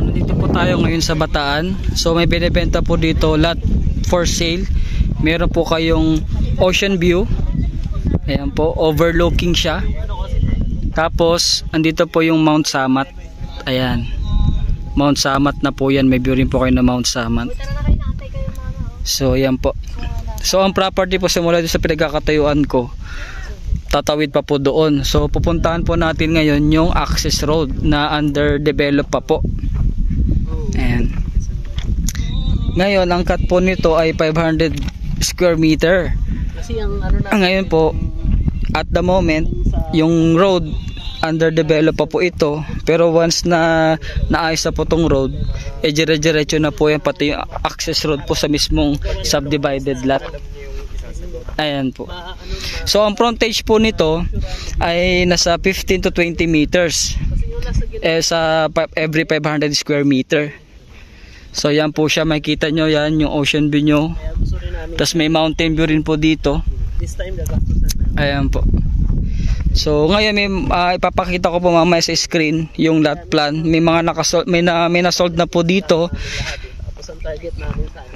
Nandito po tayo ngayon sa Bataan. So may binibenta po dito lot for sale. Meron po kayong ocean view. Ayan po, overlooking siya. Tapos andito po yung Mount Samat. Ayan, Mount Samat na po yan. May view rin po kayo na Mount Samat. So ayan po. So ang property po simula dito sa pinagkakatayuan ko, tatawid pa po doon. So pupuntahan po natin ngayon yung access road na underdeveloped pa po. Ayan. Ngayon ang cut po nito ay 500 square meter. Kasi ang ano na Ngayon po at the moment yung road underdeveloped pa po ito, pero once na naayos na po tong road, dire-diretso na po yan, pati yung access road po sa mismong subdivided lot. Ayan po. So ang frontage po nito ay nasa 15 to 20 meters sa every 500 square meter. So yan po siya, makikita nyo yan yung ocean view nyo. Tapos may mountain view rin po dito. Ayan po. So ngayon may ipapakita ko po mamaya sa screen yung lot plan. May mga may na-sold na po dito.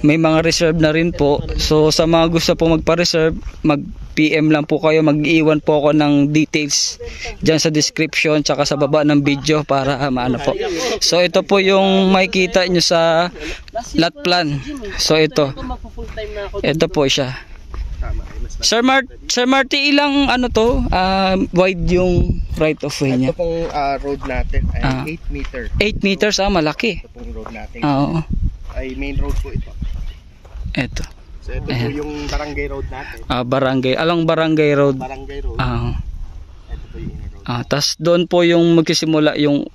May mga reserve na rin po. So sa mga gusto po magpa-reserve, mag-PM lang po kayo. Mag-iwan po ako ng details dyan sa description tsaka sa baba ng video para maano po. So ito po yung makikita nyo sa lot plan. So ito po siya. Sir Marty, ilang ano to wide yung right of way niya? Ito pong road natin ay 8 meter. 8 meters, malaki. Ito pong road natin. Oo. Ay main road po ito. Ito. So ito po yung barangay road natin. Barangay. Along barangay road. Barangay road. Ito po yung inner road. Tas doon po yung magsisimula yung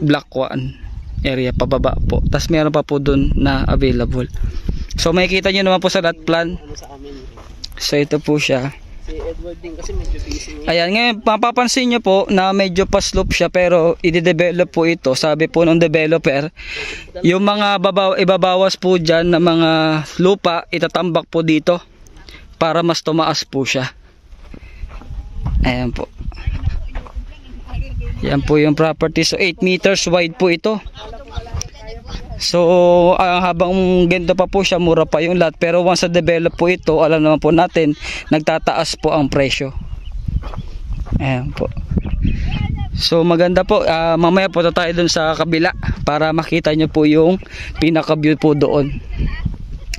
Block 1 area pababa po. Tas meron pa po doon na available. So makikita nyo naman po sa lot plan. So ito po siya. si Edward din kasi medyo busy. Ayan, ngayon mapapansin nyo po na medyo pa-slope siya pero i-develop po ito. Sabi po ng developer, yung mga ibabawas po dyan na mga lupa, itatambak po dito para mas tumaas po siya. Ayan po. Yan po yung property. So 8 meters wide po ito. So habang ganito pa po siya, mura pa yung lot. Pero once na develop po ito, alam naman po natin, nagtataas po ang presyo. Ayan po. So maganda po, mamaya po tayo dun sa kabila para makita nyo po yung pinaka view po doon.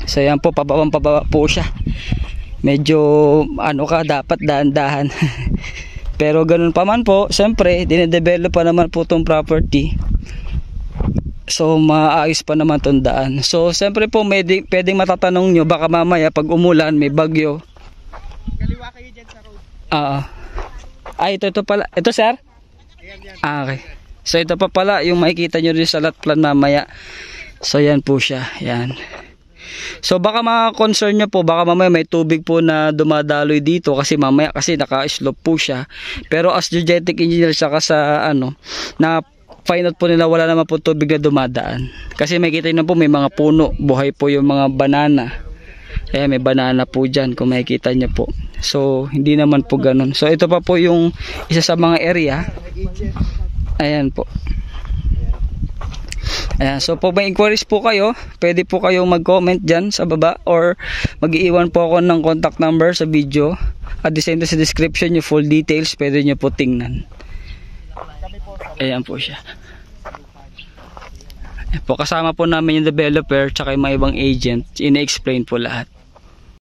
So ayan po, pababa po siya. Medyo ano ka, dapat dahan-dahan. Pero ganun pa man po, siyempre dinedevelop pa naman po itong property. So maayos pa naman itong daan. So siyempre po pwedeng matatanong nyo, baka mamaya pag umulan may bagyo. Kaliwa kayo dyan sa road. Ito pala. Ito sir? Okay. So ito pa pala yung makikita nyo rin sa lot plan mamaya. So yan po siya. Yan. So baka mga-concern nyo po, baka mamaya may tubig po na dumadaloy dito kasi mamaya kasi naka-slope po siya. Pero as geodetic engineer saka sa ano, na find out po nila wala naman po tubig na dumadaan. Kasi makikita nyo po may mga puno, buhay po yung mga banana. May banana po dyan kung makikita nyo po. So hindi naman po ganun. So ito pa po yung isa sa mga area. Ayan po. Ayan, so po may inquiries po kayo, pwede po kayong mag-comment dyan sa baba or mag-iwan po ako ng contact number sa video. At the same time sa description yung full details, pwede nyo po tingnan. Ayan po siya. Ayan po, kasama po namin yung developer tsaka yung mga ibang agent, ina-explain po lahat.